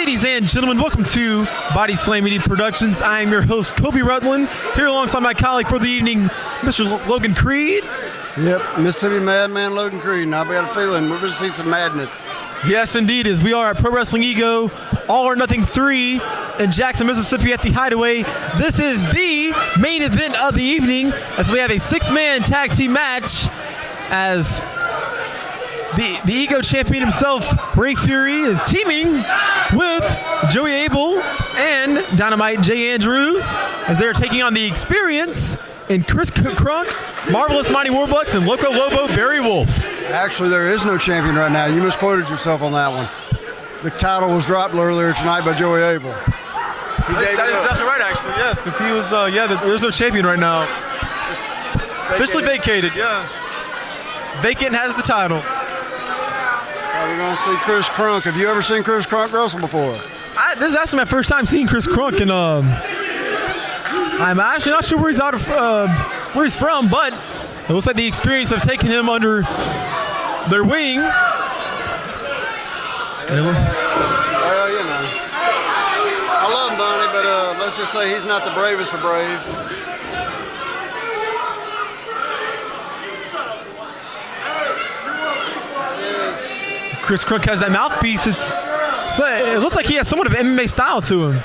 Ladies and gentlemen, welcome to Body Slam Media Productions. I am your host, Kobe Rutland, here alongside my colleague for the evening, Mr. Logan Creed. Yep, Mississippi Madman Logan Creed, and I've got a feeling we're going to see some madness. Yes, indeed, as we are at Pro Wrestling Ego, All or Nothing 3 in Jackson, Mississippi at the Hideaway. This is the main event of the evening, as we have a 6-man tag team match, as the Ego champion himself, Ray Fury, is teaming with Joey Abel and Dynamite J. Andrews, as they're taking on the Experience and Chris Crunk, Marvelous Mighty Warbucks, and Loco Lobo Barry Wolf. Actually, there is no champion right now. You misquoted yourself on that one. The title was dropped earlier tonight by Joey Abel. That is definitely right, actually, yes, because he was, there's no champion right now. Officially vacated, yeah. Vacant has the title. We're going to see Chris Crunk. Have you ever seen Chris Crunk wrestle before? This is actually my first time seeing Chris Crunk, and I'm actually not sure where he's from, but it looks like the Experience have taken him under their wing. Well, you know, I love Monty, but let's just say he's not the bravest of brave. Chris Crunk has that mouthpiece. It looks like he has somewhat of MMA style to him.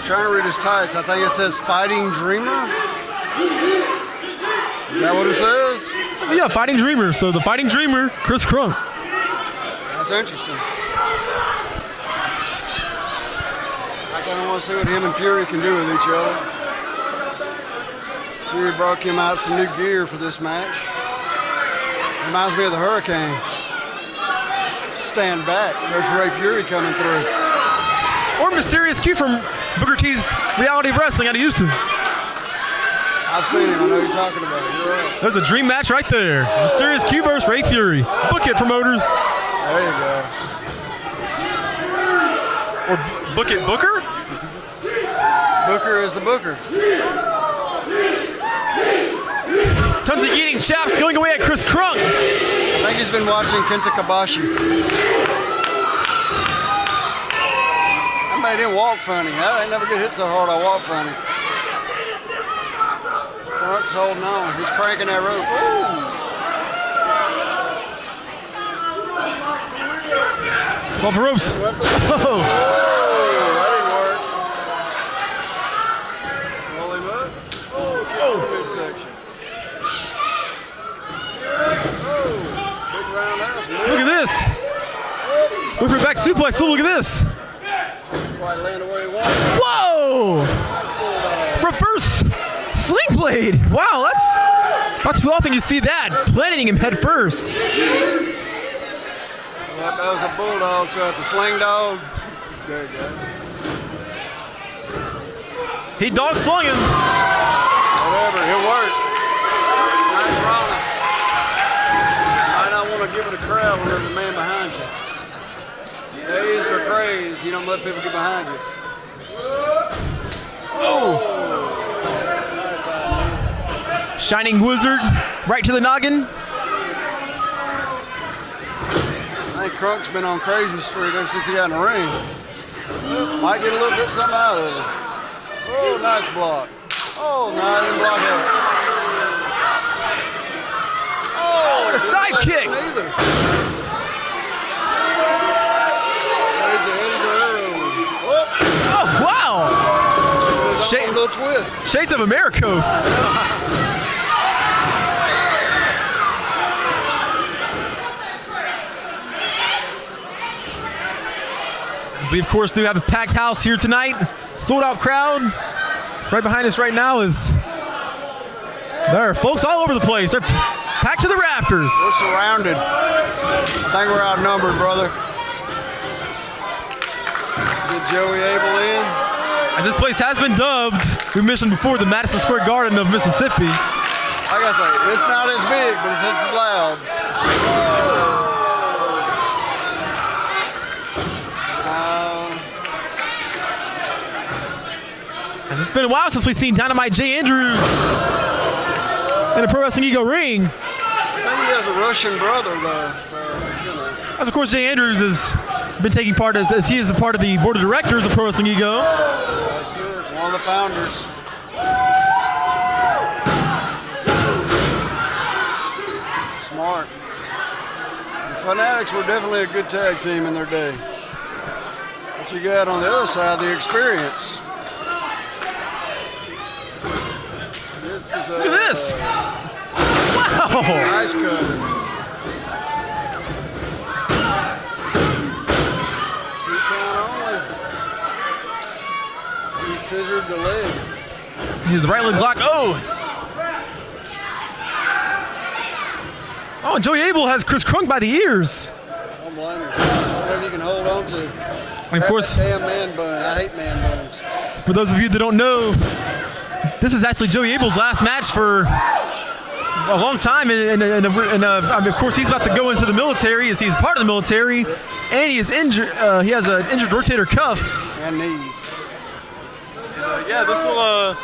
Trying to read his tights. I think it says Fighting Dreamer. Is that what it says? Yeah, Fighting Dreamer. So the Fighting Dreamer, Chris Crunk. That's interesting. I kind of want to see what him and Fury can do with each other. Fury brought him out some new gear for this match. Reminds me of the Hurricane. Stand back. There's Ray Fury coming through. Or Mysterious Q from Booker T's Reality of Wrestling out of Houston. I've seen him. I know you're talking about it. You're right. There's a dream match right there. Mysterious Q versus Ray Fury. Book it, promoters. There you go. Or book it, Booker? Booker is the Booker. Tons of eating chaps going away at Chris Crunk. I think he's been watching Kenta Kobashi. That made him walk funny. I never get hit so hard I walk funny. Crunk's holding on. He's cranking that rope. Ooh. Off the ropes. Oh. That didn't work. Roll him up. Oh, midsection. Look at this. Look for back suplex. Look at this. Whoa! Reverse sling blade. Wow, that's too often you see that. Planting him head first. That was a bulldog, so that's a sling dog. There you go. He dog slung him. Whatever, he'll work. Nice running. Might not want to give it a crowd when there's a man behind you. Dazed or crazed, you don't let people get behind you. Oh! Shining Wizard, right to the noggin. I think Crunk's been on crazy street ever since he got in the ring. Might get a little bit something out of it. Oh, nice block. Oh, no, I didn't block that. Oh, what a side kick. Oh, wow. Little twist. Shades of Americos. As we, of course, do have a packed house here tonight. Sold out crowd. Right behind us right now is there are folks all over the place. They're packed to the rafters. We're surrounded. I think we're outnumbered, brother. Get Joey Abel in. As this place has been dubbed, we mentioned before, the Madison Square Garden of Mississippi. Like I say, it's not as big, but it's as loud. And it's been a while since we've seen Dynamite J. Andrews in a Pro Wrestling Ego ring. I think he has a Russian brother, though. So, you know. As of course, J. Andrews is been taking part as he is a part of the board of directors of Pro Wrestling Ego. That's it. One of the founders. Smart. The Fanatics were definitely a good tag team in their day. But you got on the other side the experience. This is Look at this! Wow! Nice cut. Two count only. He scissored the leg. He's the right leg lock. Oh! Oh, Joey Abel has Chris Crunk by the ears. Don't blame him. Whatever you can hold on to. And of course, Damn man bun. I hate man buns. for those of you that don't know, this is actually Joey Abel's last match for a long time. And of course, he's about to go into the military as he's part of the military. And he is injured. He has an injured rotator cuff. And knees. Yeah, this will...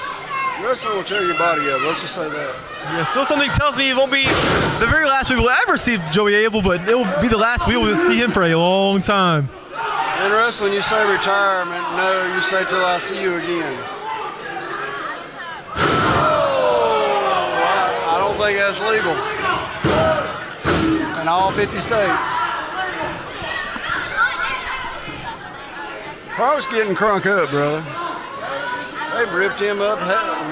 Wrestling will tear your body up. Let's just say that. Yeah, still something tells me it won't be the very last we will ever see Joey Abel, but it will be the last we will see him for a long time. In wrestling, you say retirement. No, you say till I see you again. I don't think that's legal in all 50 states. Cronk's getting Crunk up, brother. They've ripped him up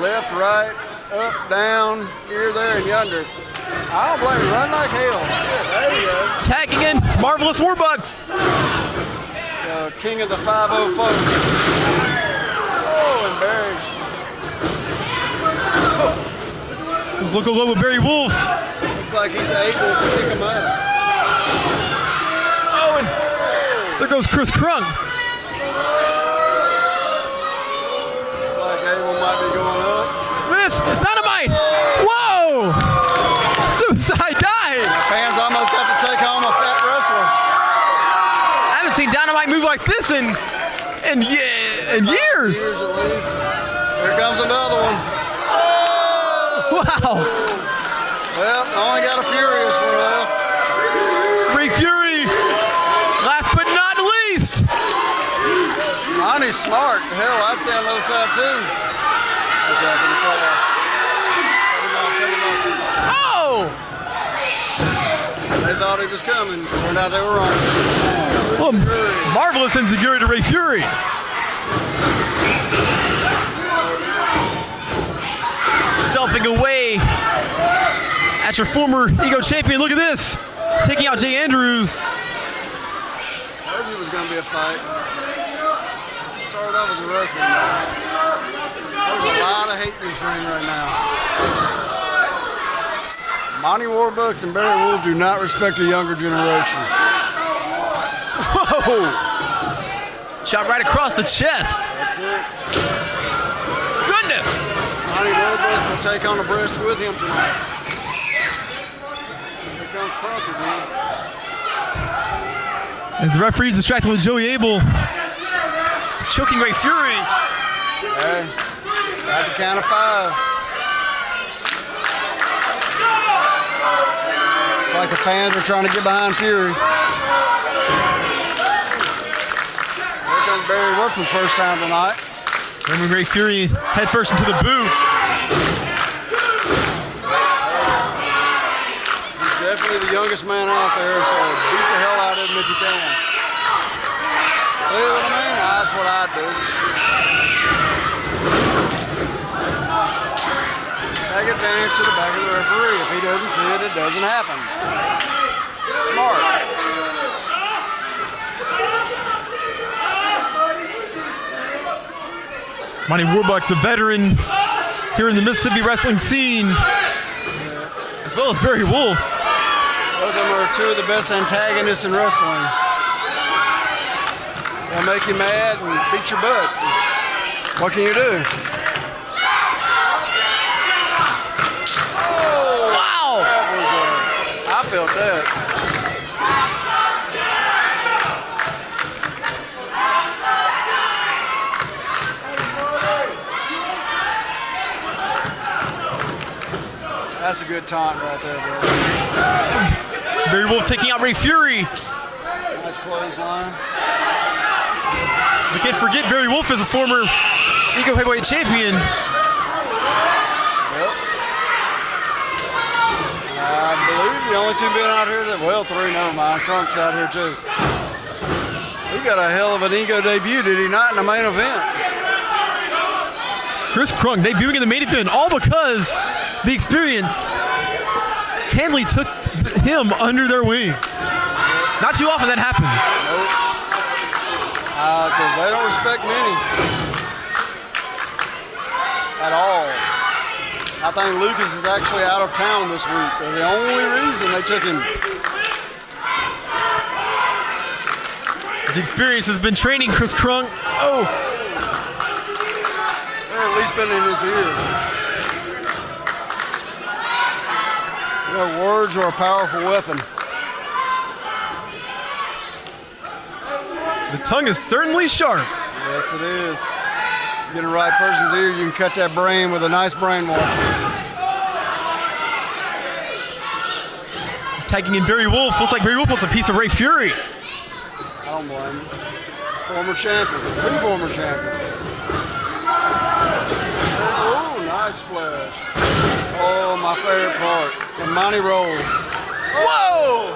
left, right, up, down, here, there, and yonder. I don't blame him. Run like hell. There you go. Tagging in Marvelous Warbucks. King of the 5-0 folks. Oh, and Barry. Let's look over Barry Wolf. Looks like he's able to pick him up. Oh, and there goes Chris Crunk. Looks like Abel might be going up. Miss Dynamite. Whoa! Suicide dive. Fans almost got to take home a fat wrestler. I haven't seen Dynamite move like this in years. Years at least. Here comes another one. Wow. Well, only got a furious one left. Ray Fury. Last but not least. Monty's smart. Hell, I'd stay on the other side too. Watch out for the car. Oh! They thought he was coming. Turned out they were wrong. Well, marvelous insecurity to Ray Fury. Stomping away at your former Ego champion. Look at this. Taking out Jay Andrews. Told you it was going to be a fight. Started off as a wrestling match. There's a lot of hate in this ring right now. Monty Warbucks and Barry Wolf do not respect the younger generation. Whoa! Shot right across the chest. That's it. Goodness! Monty Warbucks will take on the breast with him tonight. Here comes Crunk again. As the referee's distracted with Joey Abel. Choking Ray Fury. Hey, at the count of 5. It's like the fans are trying to get behind Fury. Here comes Barry Wolf for the first time tonight. Bringing Ray Fury head first into the boot. He's definitely the youngest man out there, so beat the hell out of him if you can. See what I mean? That's what I'd do. Take advantage to the back of the referee. If he doesn't see it, it doesn't happen. Smart. It's Monty Warbucks, a veteran here in the Mississippi wrestling scene, as well as Barry Wolf. Both of them are two of the best antagonists in wrestling. They'll make you mad and beat your butt. What can you do? Oh, Wow! I felt that. That's a good taunt right there, bro. Barry Wolf taking out Ray Fury. Nice clothesline. We can't forget Barry Wolf is a former Ego Heavyweight Champion. Yep. I believe the only two being out here that, well, three, never mind. Crunk's out here too. He got a hell of an Ego debut, did he not, in the main event? Chris Crunk debuting in the main event, all because the experience Hanley took him under their wing. Not too often that happens. Nope. Because they don't respect many at all. I think Lucas is actually out of town this week. They're the only reason they took him. The experience has been training Chris Crunk. Oh! They're at least been in his ear. You know, words are a powerful weapon. The tongue is certainly sharp. Yes, it is. You get in the right person's ear, you can cut that brain with a nice brainwash. Tagging in Barry Wolf. Looks like Barry Wolf wants a piece of Ray Fury. I don't blame him. Former champion. Two former champions. Oh, nice splash. Oh, my favorite part. The Monty roll. Whoa!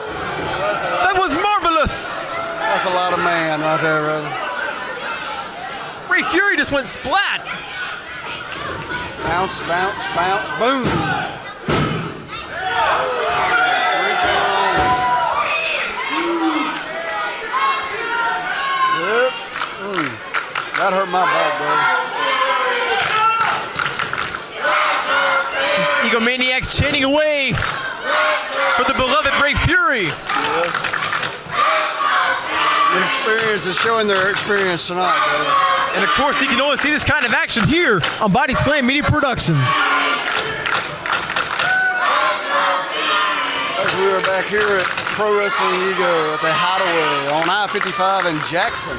That was marvelous! That's a lot of man right there, brother. Ray Fury just went splat. Bounce, bounce, bounce, boom. Yep. That hurt my back, brother. These egomaniacs chanting away for the beloved Ray Fury. Yes. The experience is showing their experience tonight, brother. And of course, you can only see this kind of action here on Body Slam Media Productions. As we are back here at Pro Wrestling Ego at the Hideaway on I-55 in Jackson.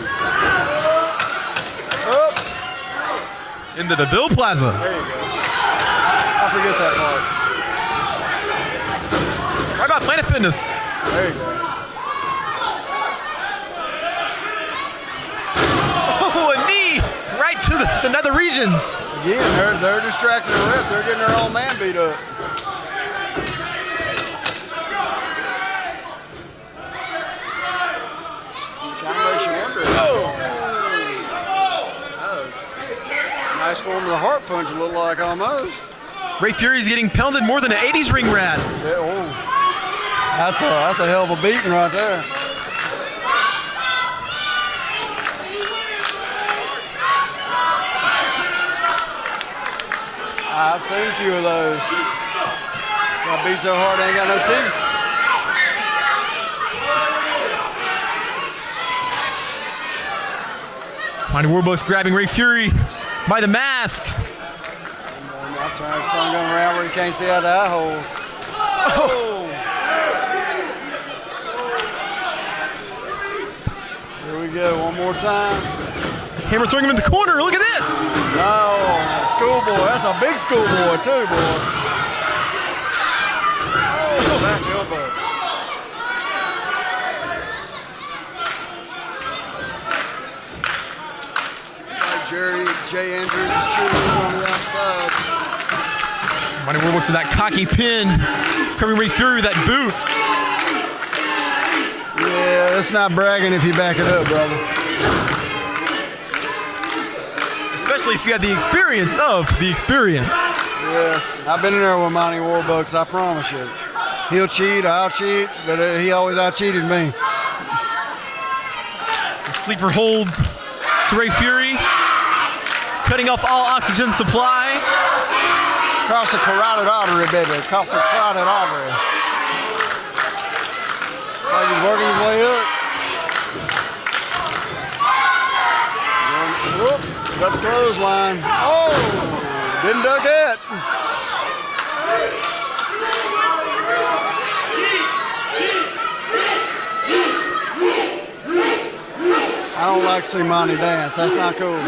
Up. In the DeVille Plaza. There you go. I forget that part. Right about Planet Fitness. There you go. Oh, a knee right to the nether regions. Again, they're distracting the ref. They're getting their own man beat up. Kind of makes you wonder. Oh! Nice form of the heart punch, it looked like almost. Ray Fury's getting pounded more than an 80s ring rat. Yeah, oh. That's a hell of a beating right there. I've seen a few of those. Got beat so hard they ain't got no teeth. Monty Warbucks grabbing Ray Fury by the mask. I'm trying to sun gun around where you can't see out the eye holes. Oh! Here we go, one more time. Hammer throwing him in the corner. Look at this. No, schoolboy. That's a big schoolboy too, boy. Oh, back elbow. Jay Andrews is shooting on the outside. Monty Warbucks with that cocky pin, covering Ray Fury with that boot. Yeah, it's not bragging if you back it up, brother. Especially if you have the experience of the experience. Yes, I've been in there with Monty Warbucks, I promise you. He'll cheat, I'll cheat, but he always out-cheated me. The sleeper hold to Ray Fury. Cutting off all oxygen supply. Across the carotid artery, baby. Across the carotid artery. Like he's working his way up. Whoop, got the clothesline. Oh, didn't duck it. I don't like to see Monty dance. That's not cool.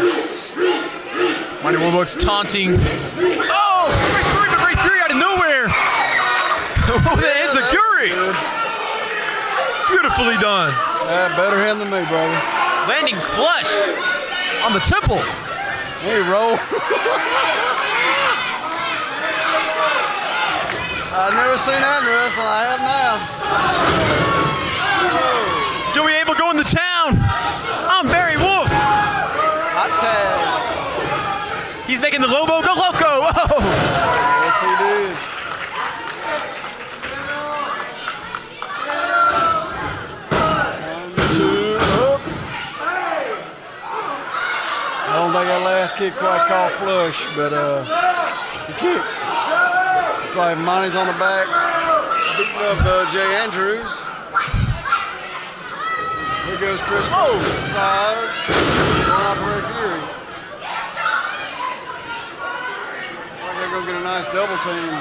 Monty Warbucks taunting. Oh! Ray Fury out of nowhere! With the enziguri! Beautifully done. Yeah, better him than me, brother. Landing flush on the temple. He rolled. I've never seen that in wrestling. I have now. Joey Abel going to town. I'm Barry Wolf. Hot tag. He's making the Lobo go loco. Oh. Yes, he did. I don't think that last kick quite called flush, but the kick. It's like Monty's on the back, beating up Jay Andrews. Here goes Chris Crunk inside, going out for Ray Fury. Looks like they're gonna get a nice double team.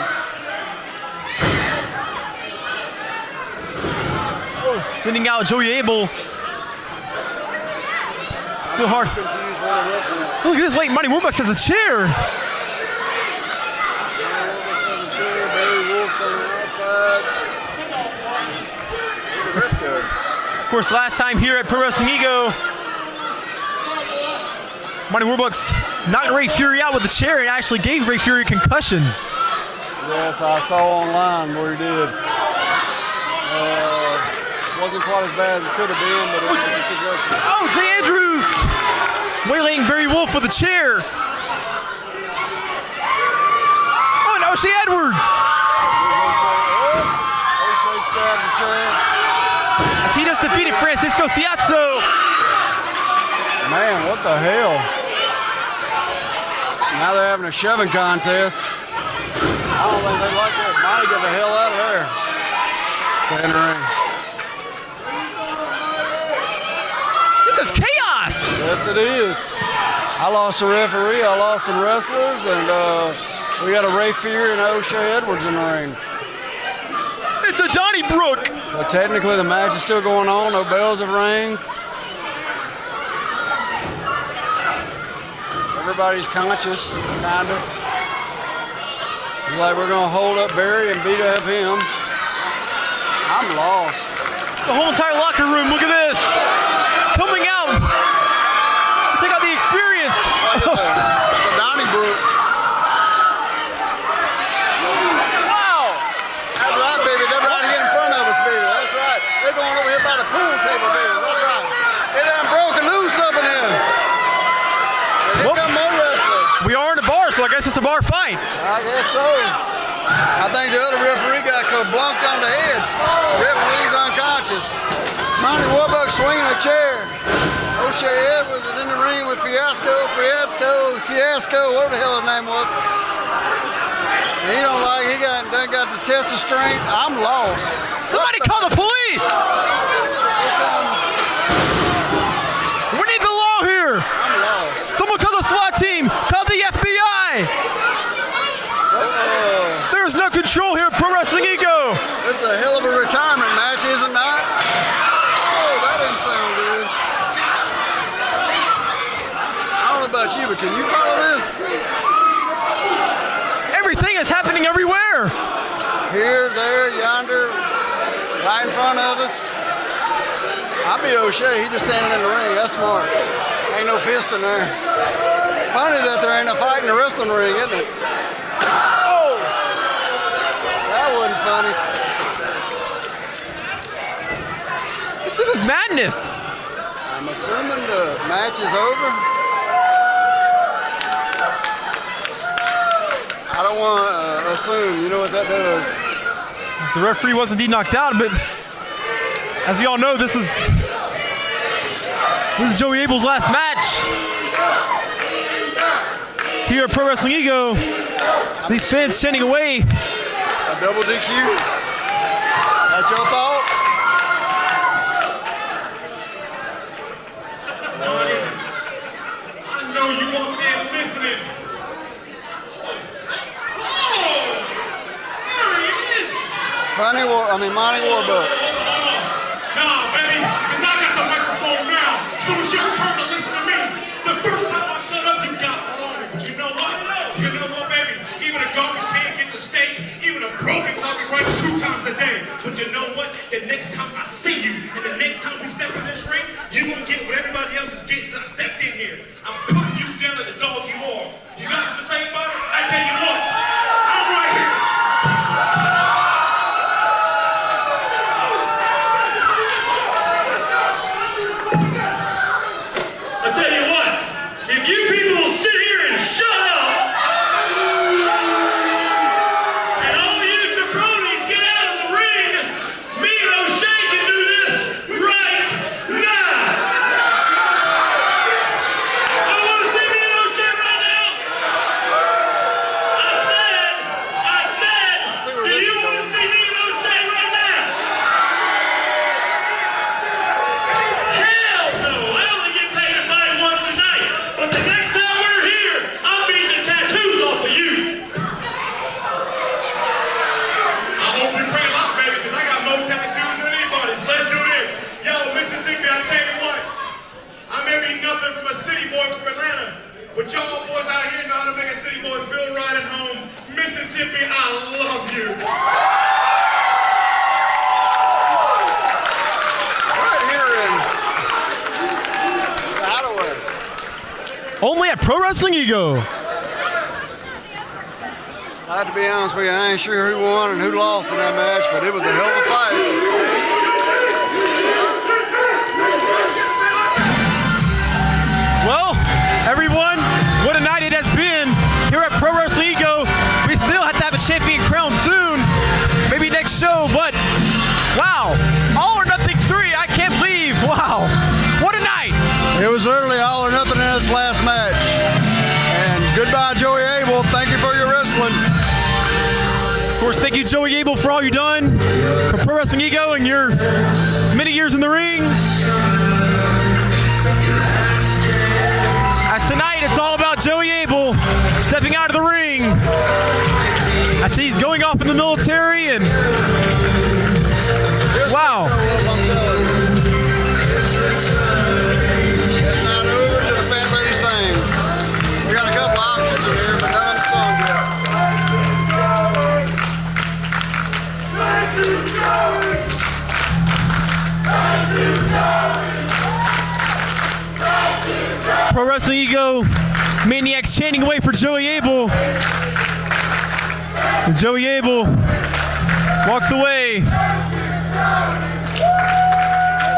Sending out Joey Abel. Still hard. Look at this. Wait, Monty Warbucks has a chair. Of course, last time here at Pro Wrestling Ego, Monty Warbucks knocked Ray Fury out with a chair and actually gave Ray Fury a concussion. Yes, I saw online where he did. Wasn't quite as bad as it could have been, but it was a concussion. Oh, Jay Andrews waylaying Barry Wolf with a chair. Oh, and O'Shea Edwards. O'Shea grabbed the chair. As he just defeated Francisco Ciazzo. Man, what the hell? Now they're having a shoving contest. I don't think they like that. Monty, get the hell out of there. Stay in the ring. This is chaos. Yes, it is. I lost a referee, I lost some wrestlers, and we got a Ray Fury and O'Shea Edwards in the ring. It's a Donnybrook. But technically the match is still going on, no bells have rang. Everybody's conscious, kinda. Like we're gonna hold up Barry and beat up him. I'm lost. The whole entire locker room, look at this. Coming out. Check out the experience. The Donnybrook. Wow. That's right, baby. They're right here in front of us, baby. That's right. They're going over here by the pool table, baby. That's right. They done broken loose up in here. Here come more wrestlers. We are in a bar, so I guess it's a bar fight. I guess so. I think the other referee got blunked on the head. The referee's unconscious. Monty Warbucks swinging a chair. O'Shea Edwards is in the ring with Ciazzo, whatever the hell his name was. And he don't like, he done got the test of strength. I'm lost. Somebody call the police. We need the law here. I'm lost. Someone call the SWAT team. Call the FBI. There's no control here at Pro Wrestling Ego. This is a hell of a retirement match, is it not? Oh, that didn't sound good. I don't know about you, but can you follow this? Everything is happening everywhere. Here, there, yonder, right in front of us. I'll be O'Shea, he just standing in the ring, that's smart. Ain't no fist in there. Funny that there ain't a fight in the wrestling ring, isn't it? Oh! That wasn't funny. This is madness. I'm assuming the match is over. I don't want to assume, you know what that does. The referee was indeed knocked out, but as you all know, this is Joey Abel's last match here at Pro Wrestling Ego. These fans chanting away. A double DQ? That's your thought? I know you walked in listening. Monty Warbucks. Nah, baby, because I got the microphone now. So it's your turn to listen to me. The first time I shut up, you got one on me. But you know what? You know what, baby? Even a garbage can gets a steak. Even a broken clock is right 2 times a day. But you know what? The next time I see you in boy from Atlanta. But y'all boys out here know how to make a city boy feel right at home. Mississippi, I love you. Right here in Hideaway. Only at Pro Wrestling Ego. I have to be honest with you, I ain't sure who won and who lost in that match, but it was a hell of a fight. Well, everyone, what a night it has been here at Pro Wrestling Ego. We still have to have a champion crowned soon, maybe next show, but wow, All or Nothing 3, I can't believe, wow, what a night. It was literally all or nothing in this last match. And goodbye, Joey Abel. Thank you for your wrestling. Of course, thank you, Joey Abel, for all you've done for Pro Wrestling Ego and your many years in the ring. As tonight, it's all about Joey Abel stepping out of the ring. I see he's going off in the military, and wow. It's not over till the fat lady sings. We got a couple options in here, but none of them sung yet. Pro Wrestling Ego maniacs chanting away for Joey Abel. And Joey Abel walks away.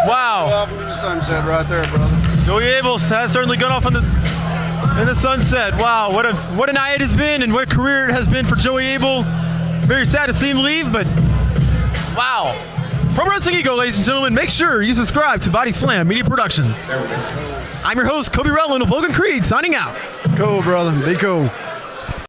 Wow. Off into the sunset right there, brother. Joey Abel has certainly gone off in the sunset. Wow, what a night it has been, and what a career it has been for Joey Abel. Very sad to see him leave, but wow. Pro Wrestling Ego, ladies and gentlemen, make sure you subscribe to Body Slam Media Productions. I'm your host, Kobe Rutland of Logan Creed, signing out. Cool, brother. Be cool.